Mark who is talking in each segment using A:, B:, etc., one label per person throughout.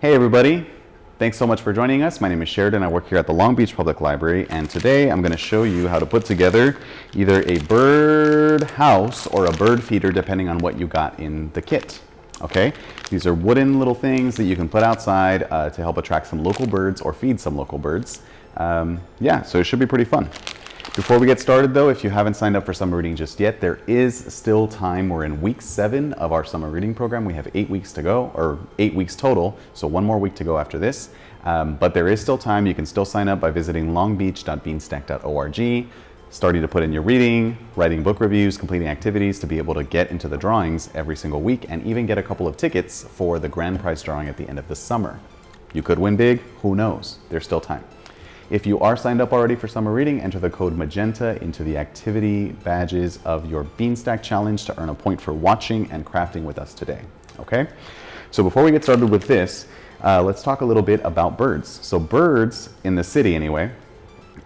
A: Hey everybody, thanks so much for joining us. My name is Sheridan. I work here at the Long Beach Public Library, and today I'm going to show you how to put together either a bird house or a bird feeder depending on what you got in the kit. Okay, these are wooden little things that you can put outside to help attract some local birds or feed some local birds. Yeah, so it should be pretty fun. Before we get started though, if you haven't signed up for summer reading just yet, there is still time. We're in week 7 of our summer reading program. We have 8 weeks to go, or 8 weeks total, so one more week to go after this. But there is still time. You can still sign up by visiting longbeach.beanstack.org, starting to put in your reading, writing book reviews, completing activities to be able to get into the drawings every single week and even get a couple of tickets for the grand prize drawing at the end of the summer. You could win big, who knows? There's still time. If you are signed up already for summer reading, enter the code MAGENTA into the activity badges of your Beanstack Challenge to earn a point for watching and crafting with us today, okay? So before we get started with this, let's talk a little bit about birds. So birds, in the city anyway,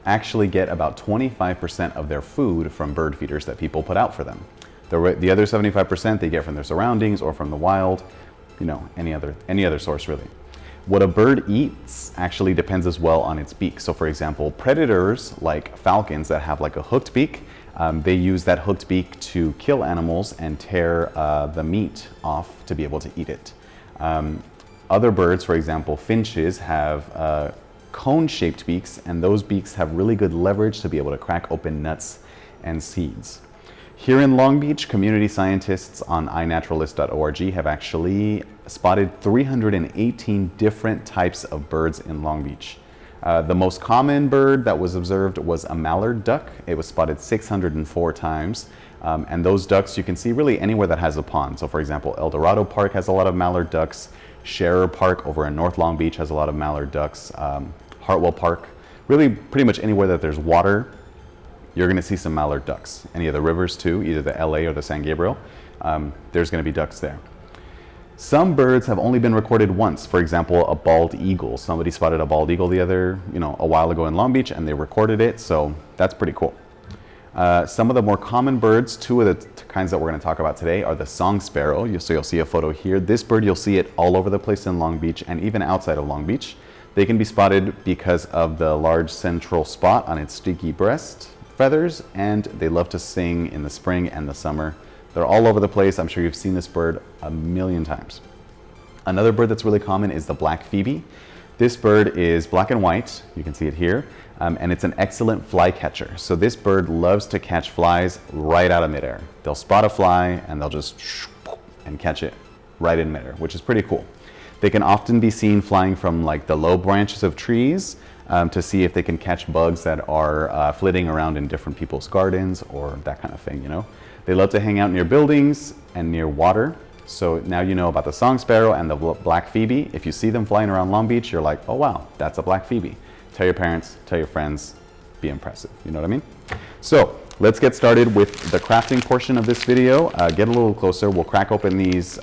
A: actually get about 25% of their food from bird feeders that people put out for them. The other 75% they get from their surroundings or from the wild, you know, any other source really. What a bird eats actually depends as well on its beak. So for example, predators like falcons that have like a hooked beak, they use that hooked beak to kill animals and tear the meat off to be able to eat it. Other birds, for example, finches, have cone-shaped beaks, and those beaks have really good leverage to be able to crack open nuts and seeds. Here in Long Beach, community scientists on iNaturalist.org have actually spotted 318 different types of birds in Long Beach. The most common bird that was observed was a mallard duck. It was spotted 604 times. And those ducks you can see really anywhere that has a pond. So for example, El Dorado Park has a lot of mallard ducks. Scherer Park over in North Long Beach has a lot of mallard ducks. Hartwell Park, really pretty much anywhere that there's water, you're going to see some mallard ducks. Any of the rivers too, either the LA or the San Gabriel, there's going to be ducks there. Some birds have only been recorded once. For example, a bald eagle. Somebody spotted a bald eagle a while ago in Long Beach, and they recorded it, so that's pretty cool. Some of the more common birds, 2 of the kinds that we're going to talk about today, are the song sparrow. So you'll see a photo here. This bird, you'll see it all over the place in Long Beach and even outside of Long Beach. They can be spotted because of the large central spot on its streaky breast feathers, and they love to sing in the spring and the summer. They're all over the place. I'm sure you've seen this bird a million times. Another bird that's really common is the black phoebe. This bird is black and white. You can see it here. And it's an excellent fly catcher. So this bird loves to catch flies right out of midair. They'll spot a fly and they'll just and catch it right in midair, which is pretty cool. They can often be seen flying from like the low branches of trees to see if they can catch bugs that are flitting around in different people's gardens or that kind of thing, you know. They love to hang out near buildings and near water. So now you know about the song sparrow and the black phoebe. If you see them flying around Long Beach, you're like, oh wow, that's a black phoebe. Tell your parents, tell your friends, be impressive. You know what I mean? So let's get started with the crafting portion of this video. Get a little closer. We'll crack open these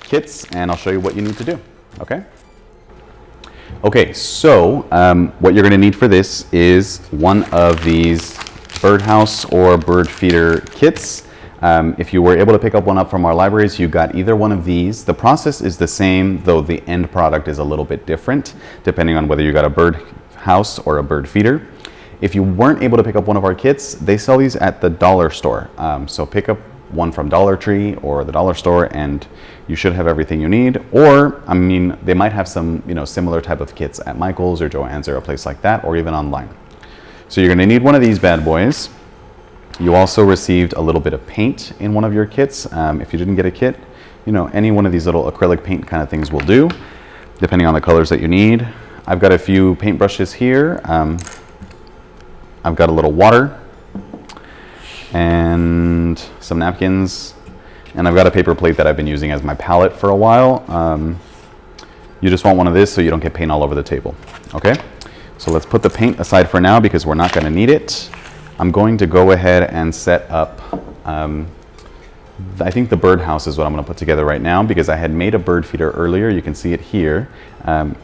A: kits and I'll show you what you need to do. Okay? Okay, so what you're going to need for this is one of these birdhouse or bird feeder kits. If you were able to pick up one up from our libraries, you got either one of these. The process is the same, though the end product is a little bit different, depending on whether you got a bird house or a bird feeder. If you weren't able to pick up one of our kits, they sell these at the dollar store. So pick up one from Dollar Tree or the dollar store and you should have everything you need. Or, I mean, they might have some, similar type of kits at Michael's or Joann's or a place like that, or even online. So you're gonna need one of these bad boys. You also received a little bit of paint in one of your kits. If you didn't get a kit, any one of these little acrylic paint kind of things will do, depending on the colors that you need. I've got a few paintbrushes here. I've got a little water and some napkins, and I've got a paper plate that I've been using as my palette for a while. You just want one of this so you don't get paint all over the table, okay? So let's put the paint aside for now because we're not gonna need it. I'm going to go ahead and set up, I think the birdhouse is what I'm going to put together right now because I had made a bird feeder earlier. You can see it here.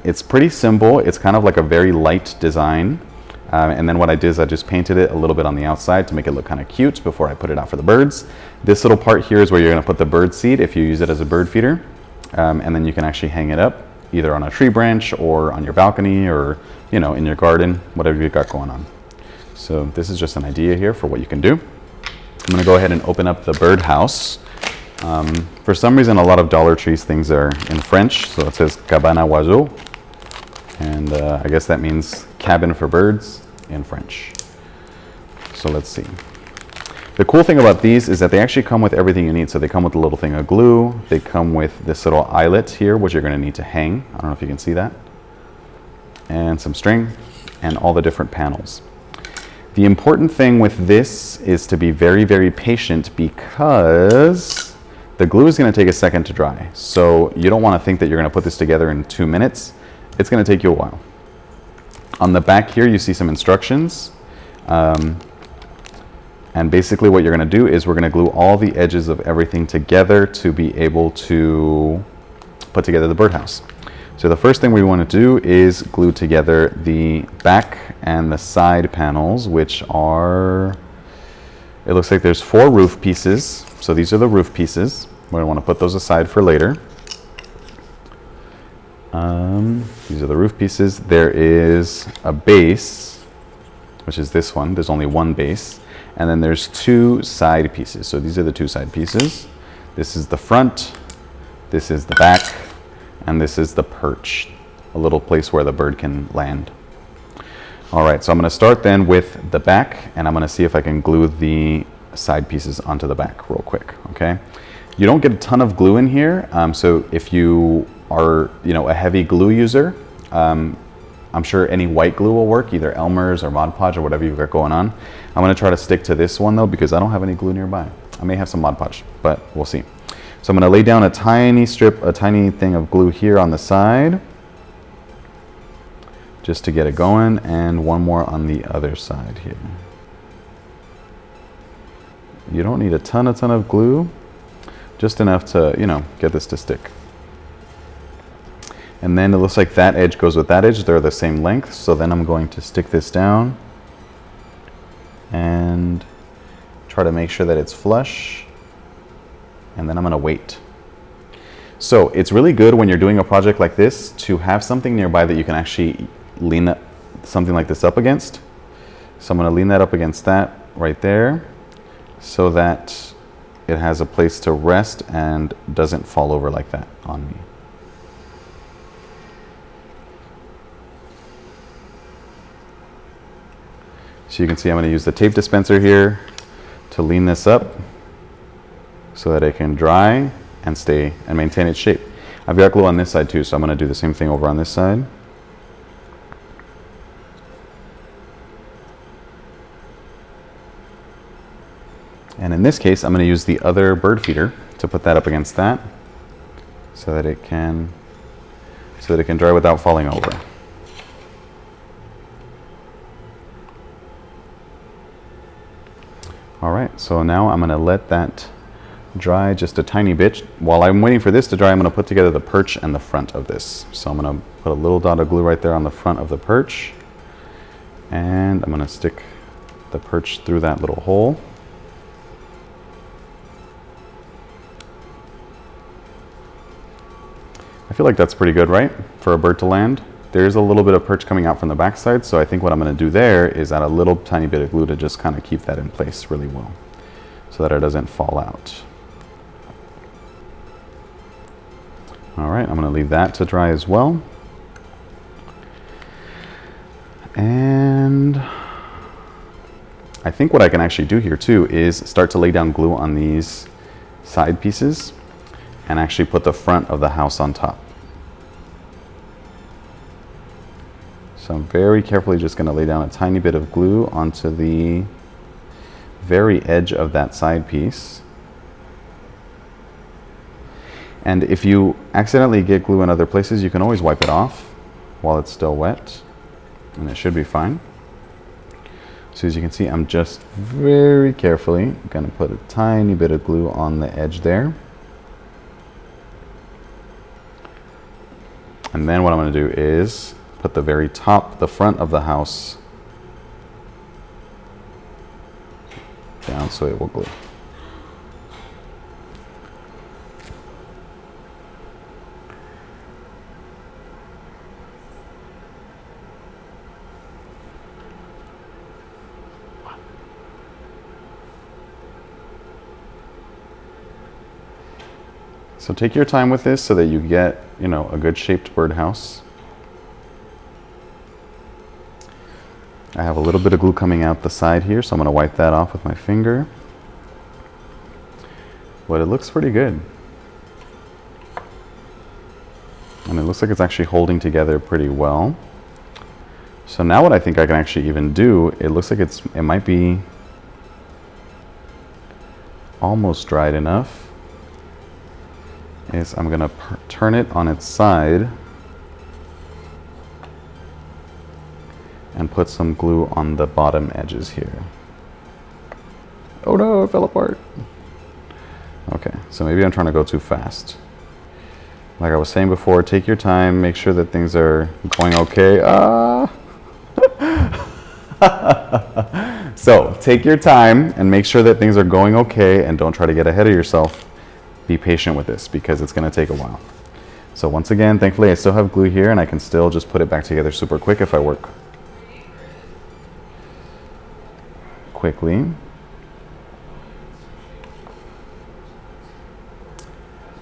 A: It's pretty simple. It's kind of like a very light design. And then what I did is I just painted it a little bit on the outside to make it look kind of cute before I put it out for the birds. This little part here is where you're going to put the bird seed if you use it as a bird feeder. And then you can actually hang it up either on a tree branch or on your balcony or, you know, in your garden, whatever you got going on. So this is just an idea here for what you can do. I'm gonna go ahead and open up the birdhouse. For some reason, a lot of Dollar Tree's things are in French, so it says cabane à oiseaux, and I guess that means cabin for birds in French. So let's see. The cool thing about these is that they actually come with everything you need. So they come with a little thing of glue. They come with this little eyelet here, which you're going to need to hang. I don't know if you can see that. And some string and all the different panels. The important thing with this is to be very, very patient because the glue is going to take a second to dry. So you don't want to think that you're going to put this together in 2 minutes. It's going to take you a while. On the back here, you see some instructions. And basically what you're going to do is we're going to glue all the edges of everything together to be able to put together the birdhouse. So the first thing we want to do is glue together the back and the side panels, which are, it looks like there's 4 roof pieces. So these are the roof pieces. We're going to want to put those aside for later. These are the roof pieces. There is a base, which is this one. There's only one base. And then there's 2 side pieces. So these are the 2 side pieces. This is the front, this is the back, and this is the perch, a little place where the bird can land. All right, so I'm gonna start then with the back, and I'm gonna see if I can glue the side pieces onto the back real quick, okay? You don't get a ton of glue in here, so if you are, you know, a heavy glue user, I'm sure any white glue will work, either Elmer's or Mod Podge or whatever you've got going on. I'm going to try to stick to this one though because I don't have any glue nearby. I may have some Mod Podge, but we'll see. So I'm going to lay down a tiny strip, a tiny thing of glue here on the side just to get it going, and one more on the other side here. You don't need a ton of glue, just enough to, you know, get this to stick. And then it looks like that edge goes with that edge. They're the same length. So then I'm going to stick this down and try to make sure that it's flush. And then I'm going to wait. So it's really good when you're doing a project like this to have something nearby that you can actually lean something like this up against. So I'm going to lean that up against that right there so that it has a place to rest and doesn't fall over like that on me. So you can see I'm going to use the tape dispenser here to lean this up so that it can dry and stay and maintain its shape. I've got glue on this side too, so I'm going to do the same thing over on this side. And in this case, I'm going to use the other bird feeder to put that up against that so that it can dry without falling over. All right, so now I'm going to let that dry just a tiny bit. While I'm waiting for this to dry, I'm going to put together the perch and the front of this. So I'm going to put a little dot of glue right there on the front of the perch, and I'm going to stick the perch through that little hole. I feel like that's pretty good, right? For a bird to land. There's a little bit of perch coming out from the backside, so I think what I'm going to do there is add a little tiny bit of glue to just kind of keep that in place really well so that it doesn't fall out. All right, I'm going to leave that to dry as well. And I think what I can actually do here too is start to lay down glue on these side pieces and actually put the front of the house on top. So I'm very carefully just going to lay down a tiny bit of glue onto the very edge of that side piece. And if you accidentally get glue in other places, you can always wipe it off while it's still wet, and it should be fine. So as you can see, I'm just very carefully going to put a tiny bit of glue on the edge there. And then what I'm going to do is put the very top, the front of the house down so it will glue. So take your time with this so that you get, a good shaped birdhouse. I have a little bit of glue coming out the side here, so I'm going to wipe that off with my finger. But it looks pretty good. And it looks like it's actually holding together pretty well. So now what I think I can actually even do, it looks like it might be almost dried enough, is I'm going to turn it on its side and put some glue on the bottom edges here. Oh no, it fell apart. Okay, so maybe I'm trying to go too fast. Like I was saying before, take your time, make sure that things are going okay. So take your time and make sure that things are going okay, and don't try to get ahead of yourself. Be patient with this because it's going to take a while. So once again, thankfully I still have glue here and I can still just put it back together super quick if I work quickly.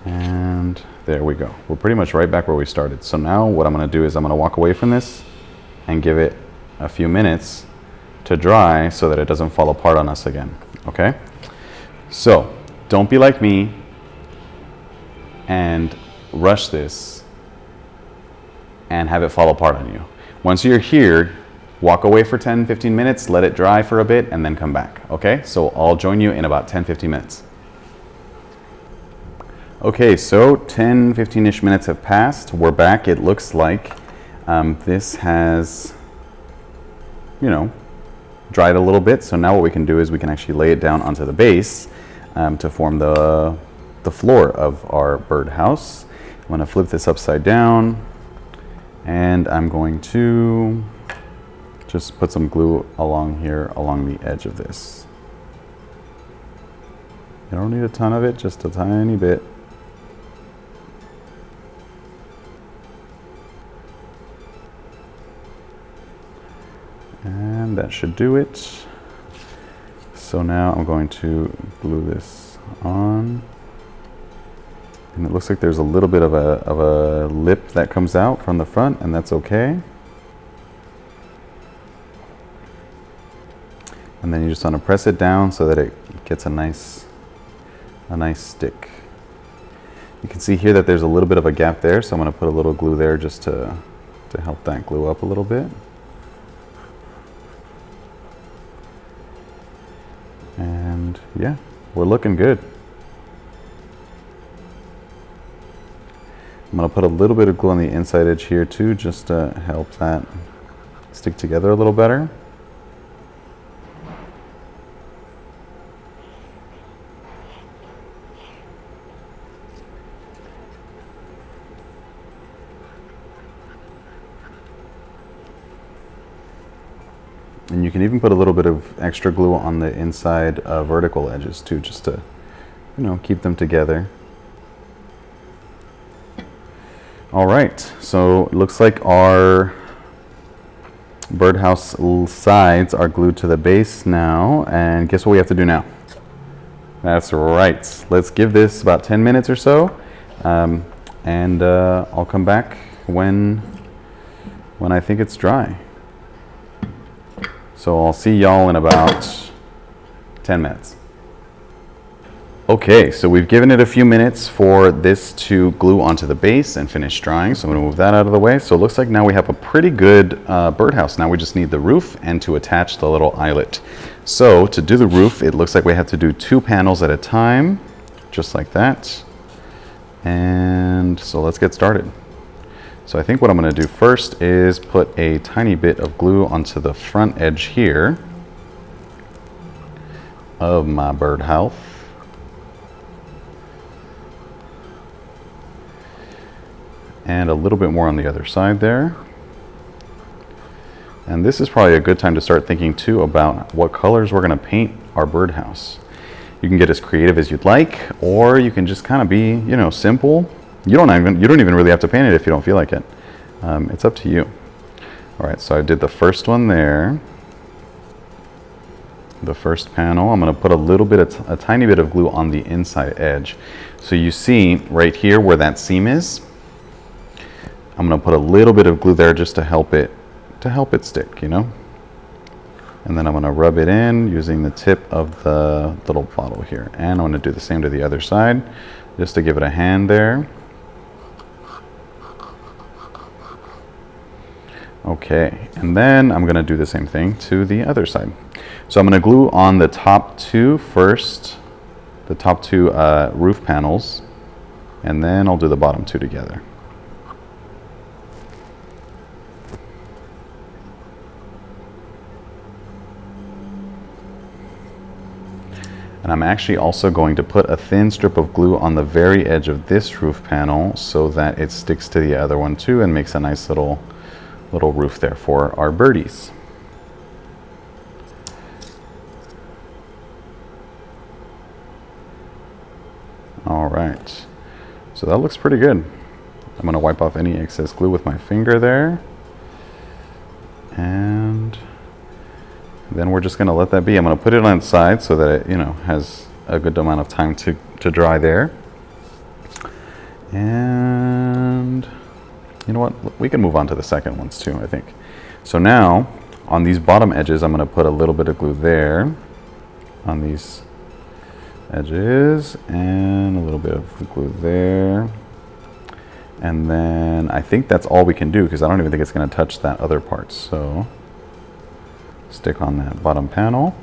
A: And there we go. We're pretty much right back where we started. So now what I'm going to do is I'm going to walk away from this and give it a few minutes to dry so that it doesn't fall apart on us again. Okay? So don't be like me and rush this and have it fall apart on you. Once you're here, walk away for 10-15 minutes, let it dry for a bit, and then come back. Okay? So I'll join you in about 10-15 minutes. Okay, so 10-15-ish minutes have passed. We're back. It looks like this has, dried a little bit. So now what we can do is we can actually lay it down onto the base to form the floor of our birdhouse. I'm going to flip this upside down, and I'm going to just put some glue along here, along the edge of this. You don't need a ton of it, just a tiny bit. And that should do it. So now I'm going to glue this on. And it looks like there's a little bit of a lip that comes out from the front, and that's okay. And then you just want to press it down so that it gets a nice stick. You can see here that there's a little bit of a gap there, so I'm going to put a little glue there just to help that glue up a little bit. And yeah, we're looking good. I'm going to put a little bit of glue on the inside edge here too, just to help that stick together a little better. And you can even put a little bit of extra glue on the inside vertical edges too, just to, keep them together. All right, so it looks like our birdhouse sides are glued to the base now, and guess what we have to do now? That's right. Let's give this about 10 minutes or so, and I'll come back when I think it's dry. So I'll see y'all in about 10 minutes. Okay, so we've given it a few minutes for this to glue onto the base and finish drying. So I'm going to move that out of the way. So it looks like now we have a pretty good birdhouse. Now we just need the roof and to attach the little eyelet. So to do the roof, it looks like we have to do 2 panels at a time, just like that. And so let's get started. So I think what I'm going to do first is put a tiny bit of glue onto the front edge here of my birdhouse. And a little bit more on the other side there. And this is probably a good time to start thinking too about what colors we're going to paint our birdhouse. You can get as creative as you'd like, or you can just kind of be, simple. You don't even really have to paint it if you don't feel like it. It's up to you. All right, so I did the first one there. the first panel. I'm going to put a tiny bit of glue on the inside edge. So you see right here where that seam is, I'm going to put a little bit of glue there just to help it stick, you know. And then I'm going to rub it in using the tip of the little bottle here. And I'm going to do the same to the other side just to give it a hand there. Okay, and then I'm going to do the same thing to the other side. So I'm going to glue on the top two first, the top two roof panels, and then I'll do the bottom two together. And I'm actually also going to put a thin strip of glue on the very edge of this roof panel so that it sticks to the other one too and makes a nice little roof there for our birdies. All right, so that looks pretty good. I'm going to wipe off any excess glue with my finger there. And then we're just going to let that be. I'm going to put it on its side so that it, you know, has a good amount of time to dry there. And you know what? We can move on to the second ones too, I think. So now, on these bottom edges, I'm going to put a little bit of glue there on these edges and a little bit of glue there. And then I think that's all we can do because I don't even think it's going to touch that other part. So stick on that bottom panel.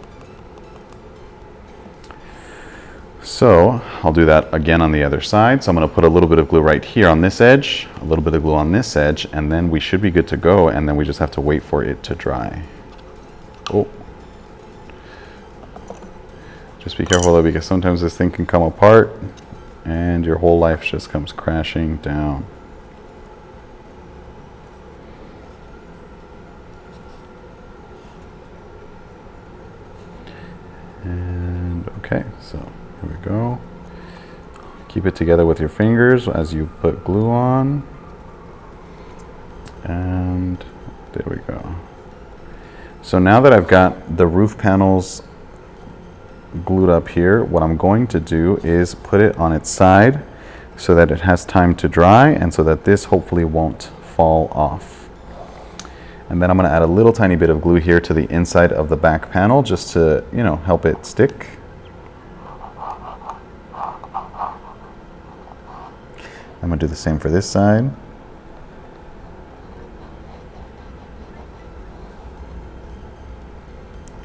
A: So I'll do that again on the other side. So I'm going to put a little bit of glue right here on this edge, a little bit of glue on this edge, and then we should be good to go. And then we just have to wait for it to dry. Oh. Just be careful though, because sometimes this thing can come apart and your whole life just comes crashing down. And okay, so here we go. Keep it together with your fingers as you put glue on. And there we go. So now that I've got the roof panels glued up here, what I'm going to do is put it on its side so that it has time to dry and so that this hopefully won't fall off. And then I'm going to add a little tiny bit of glue here to the inside of the back panel just to, you know, help it stick. I'm going to do the same for this side.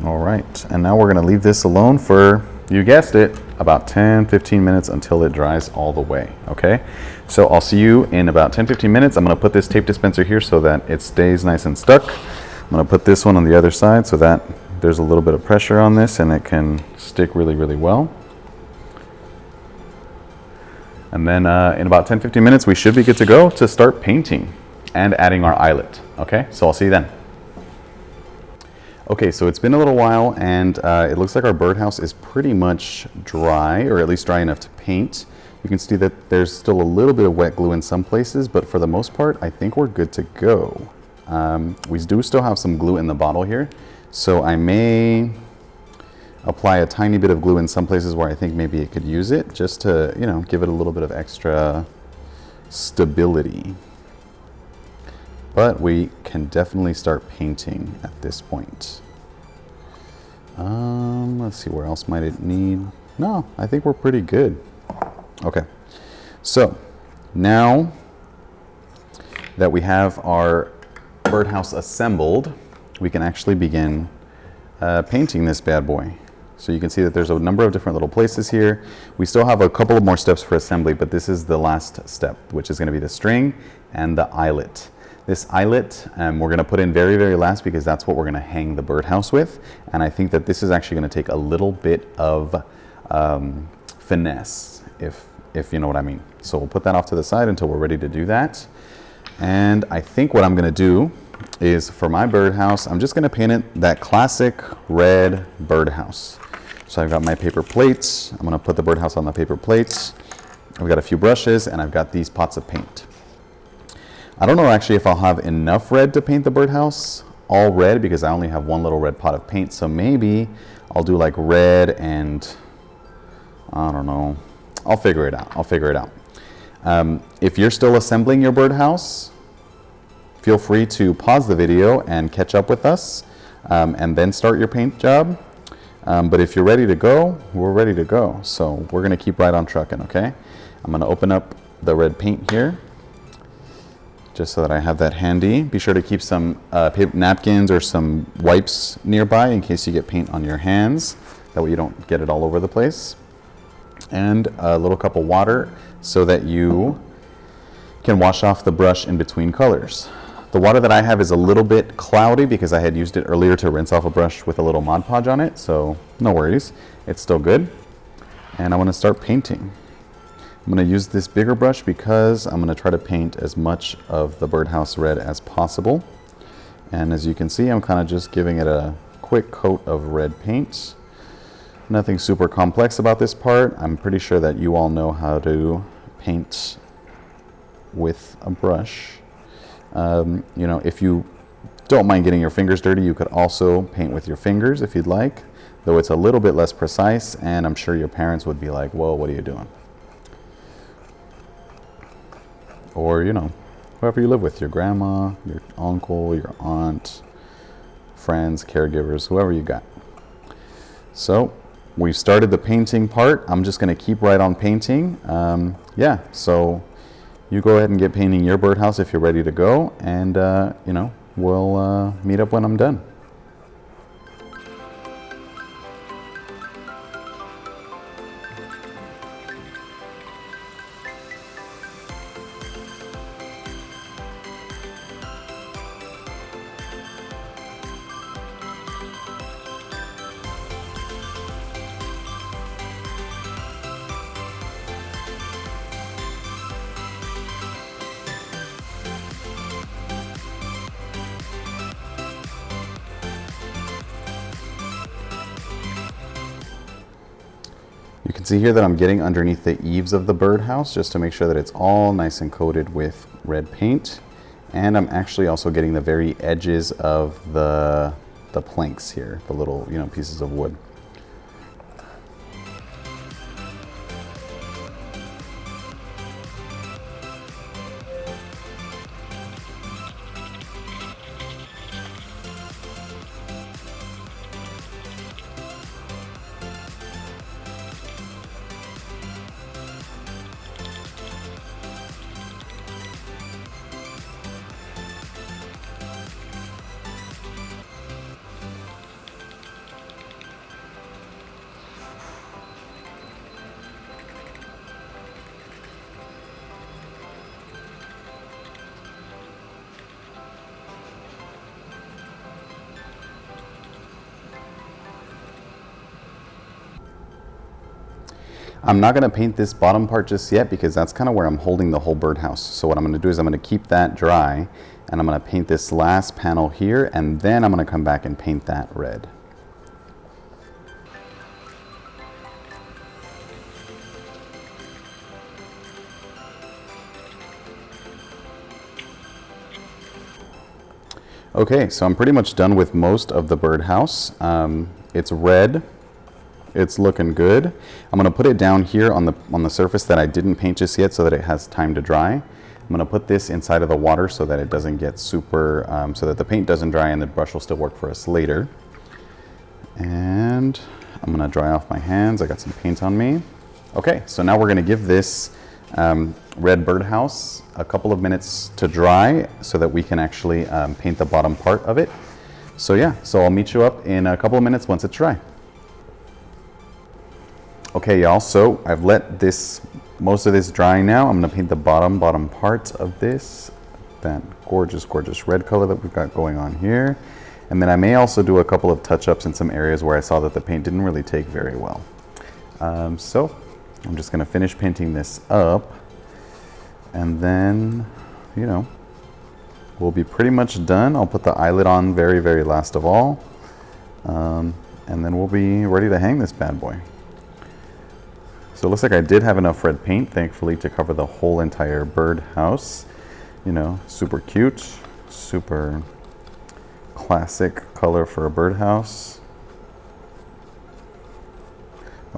A: All right, and now we're going to leave this alone for, you guessed it, about 10-15 minutes until it dries all the way, okay? So I'll see you in about 10-15 minutes. I'm going to put this tape dispenser here so that it stays nice and stuck. I'm going to put this one on the other side so that there's a little bit of pressure on this and it can stick really, really well. And then in about 10-15 minutes, we should be good to go to start painting and adding our eyelet, okay? So I'll see you then. Okay, so it's been a little while and it looks like our birdhouse is pretty much dry, or at least dry enough to paint. You can see that there's still a little bit of wet glue in some places, but for the most part, I think we're good to go. We do still have some glue in the bottle here, so I may apply a tiny bit of glue in some places where I think maybe it could use it, just to, you know, give it a little bit of extra stability. But we can definitely start painting at this point. Let's see, where else might it need? No, I think we're pretty good. Okay, so now that we have our birdhouse assembled, we can actually begin painting this bad boy. So you can see that there's a number of different little places here. We still have a couple of more steps for assembly, but this is the last step, which is going to be the string and the eyelet. This eyelet we're going to put in very, very last because that's what we're going to hang the birdhouse with. And I think that this is actually going to take a little bit of finesse, if you know what I mean. So we'll put that off to the side until we're ready to do that. And I think what I'm going to do is, for my birdhouse, I'm just going to paint it that classic red birdhouse. So I've got my paper plates. I'm going to put the birdhouse on the paper plates. I've got a few brushes and I've got these pots of paint. I don't know actually if I'll have enough red to paint the birdhouse all red because I only have one little red pot of paint. So maybe I'll do like red and I don't know. I'll figure it out. I'll figure it out. If you're still assembling your birdhouse, feel free to pause the video and catch up with us and then start your paint job. But if you're ready to go, we're ready to go. So we're gonna keep right on trucking, okay? I'm gonna open up the red paint here, just so that I have that handy. Be sure to keep some paper napkins or some wipes nearby in case you get paint on your hands. That way you don't get it all over the place. And a little cup of water so that you can wash off the brush in between colors. The water that I have is a little bit cloudy because I had used it earlier to rinse off a brush with a little Mod Podge on it, so no worries, it's still good. And I'm gonna start painting. I'm gonna use this bigger brush because I'm gonna try to paint as much of the birdhouse red as possible. And as you can see, I'm kind of just giving it a quick coat of red paint. Nothing super complex about this part. I'm pretty sure that you all know how to paint with a brush. You know, if you don't mind getting your fingers dirty, you could also paint with your fingers if you'd like, though it's a little bit less precise, and I'm sure your parents would be like, whoa, what are you doing? Or, you know, whoever you live with, your grandma, your uncle, your aunt, friends, caregivers, whoever you got. So we've started the painting part. I'm just going to keep right on painting. Yeah, so you go ahead and get painting your birdhouse if you're ready to go, and you know, we'll meet up when I'm done. You can see here that I'm getting underneath the eaves of the birdhouse just to make sure that it's all nice and coated with red paint. And I'm actually also getting the very edges of the planks here, the little, you know, pieces of wood. I'm not going to paint this bottom part just yet because that's kind of where I'm holding the whole birdhouse. So what I'm going to do is I'm going to keep that dry, and I'm going to paint this last panel here, and then I'm going to come back and paint that red. Okay, so I'm pretty much done with most of the birdhouse. It's red. It's looking good. I'm going to put it down here on the surface that I didn't paint just yet so that it has time to dry. I'm going to put this inside of the water so that it doesn't get super, so that the paint doesn't dry and the brush will still work for us later. And I'm going to dry off my hands. I got some paint on me. Okay, so now we're going to give this red birdhouse a couple of minutes to dry so that we can actually paint the bottom part of it. So yeah, so I'll meet you up in a couple of minutes once it's dry. Okay, y'all, so I've let most of this dry now. I'm gonna paint the bottom part of this, that gorgeous, gorgeous red color that we've got going on here. And then I may also do a couple of touch-ups in some areas where I saw that the paint didn't really take very well. So I'm just gonna finish painting this up, and then, you know, we'll be pretty much done. I'll put the eyelid on very, very last of all. And then we'll be ready to hang this bad boy. So it looks like I did have enough red paint, thankfully, to cover the whole entire birdhouse. You know, super cute, super classic color for a birdhouse.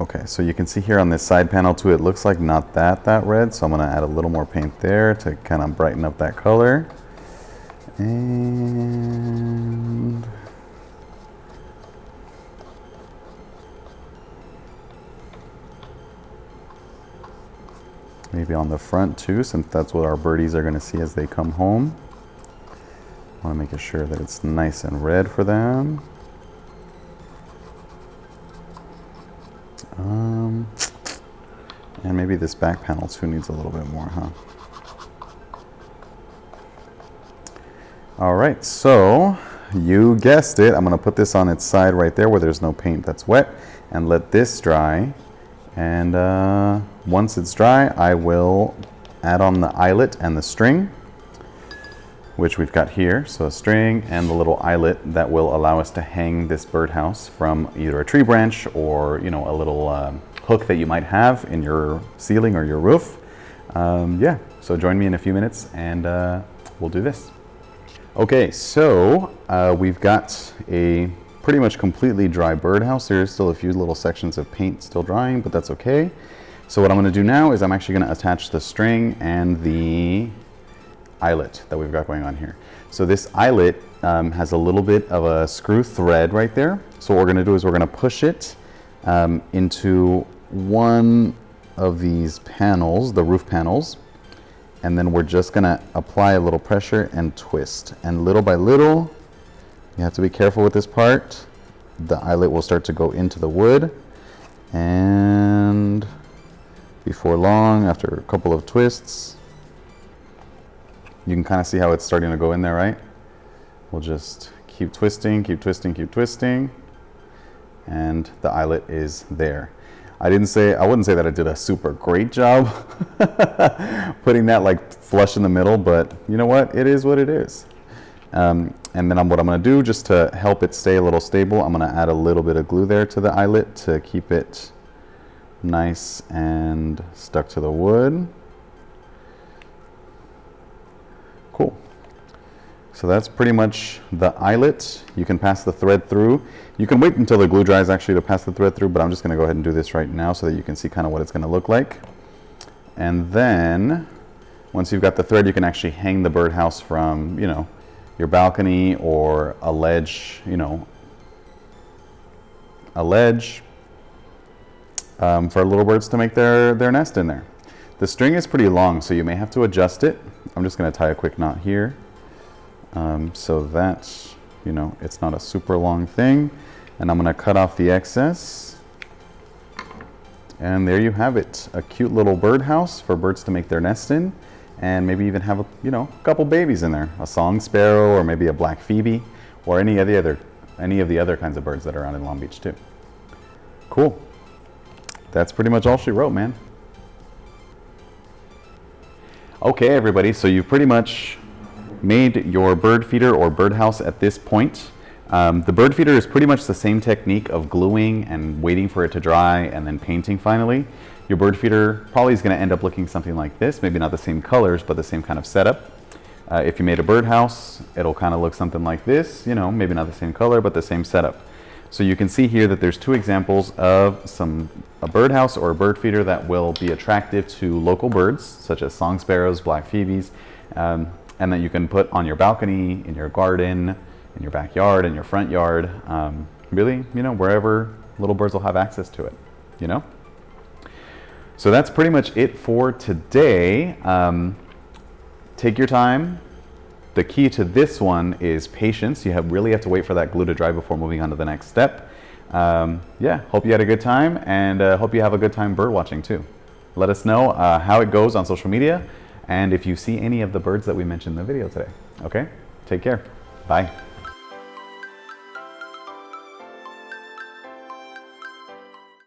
A: Okay, so you can see here on this side panel too, it looks like not that red, so I'm gonna add a little more paint there to kind of brighten up that color. And maybe on the front too, since that's what our birdies are gonna see as they come home. I wanna make sure that it's nice and red for them. And maybe this back panel too needs a little bit more, huh? All right, so you guessed it. I'm gonna put this on its side right there where there's no paint that's wet and let this dry. And once it's dry, I will add on the eyelet and the string, which we've got here. So a string and the little eyelet that will allow us to hang this birdhouse from either a tree branch or, you know, a little hook that you might have in your ceiling or your roof. Yeah, so join me in a few minutes and we'll do this. Okay, so we've got a pretty much completely dry birdhouse. There's still a few little sections of paint still drying, but that's okay. So what I'm gonna do now is I'm actually gonna attach the string and the eyelet that we've got going on here. So this eyelet has a little bit of a screw thread right there. So what we're gonna do is we're gonna push it into one of these panels, the roof panels, and then we're just gonna apply a little pressure and twist. And little by little, you have to be careful with this part. The eyelet will start to go into the wood, and before long, after a couple of twists, you can kind of see how it's starting to go in there, right? We'll just keep twisting, keep twisting, keep twisting, and the eyelet is there. I wouldn't say that I did a super great job putting that like flush in the middle, but you know what? It is what it is. And then what I'm gonna do, just to help it stay a little stable, I'm gonna add a little bit of glue there to the eyelet to keep it nice and stuck to the wood. Cool. So that's pretty much the eyelet. You can pass the thread through. You can wait until the glue dries actually to pass the thread through, but I'm just gonna go ahead and do this right now so that you can see kind of what it's gonna look like. And then once you've got the thread, you can actually hang the birdhouse from, you know, your balcony or a ledge, you know, a ledge for little birds to make their nest in there. The string is pretty long, so you may have to adjust it. I'm just gonna tie a quick knot here so that, you know, it's not a super long thing. And I'm gonna cut off the excess. And there you have it, a cute little birdhouse for birds to make their nest in, and maybe even have a, you know, couple babies in there, a song sparrow or maybe a black phoebe or any of the other kinds of birds that are around in Long Beach too. Cool. That's pretty much all she wrote, man. Okay, everybody, so you've pretty much made your bird feeder or birdhouse at this point. The bird feeder is pretty much the same technique of gluing and waiting for it to dry and then painting finally. Your bird feeder probably is going to end up looking something like this, maybe not the same colors, but the same kind of setup. If you made a birdhouse, it'll kind of look something like this, you know, maybe not the same color, but the same setup. So you can see here that there's two examples of a birdhouse or a bird feeder that will be attractive to local birds, such as song sparrows, black phoebes, and that you can put on your balcony, in your garden, in your backyard, in your front yard, really, you know, wherever little birds will have access to it, you know? So that's pretty much it for today. Take your time. The key to this one is patience. You really have to wait for that glue to dry before moving on to the next step. Yeah, hope you had a good time, and hope you have a good time bird watching too. Let us know how it goes on social media, and if you see any of the birds that we mentioned in the video today. Okay, take care. Bye.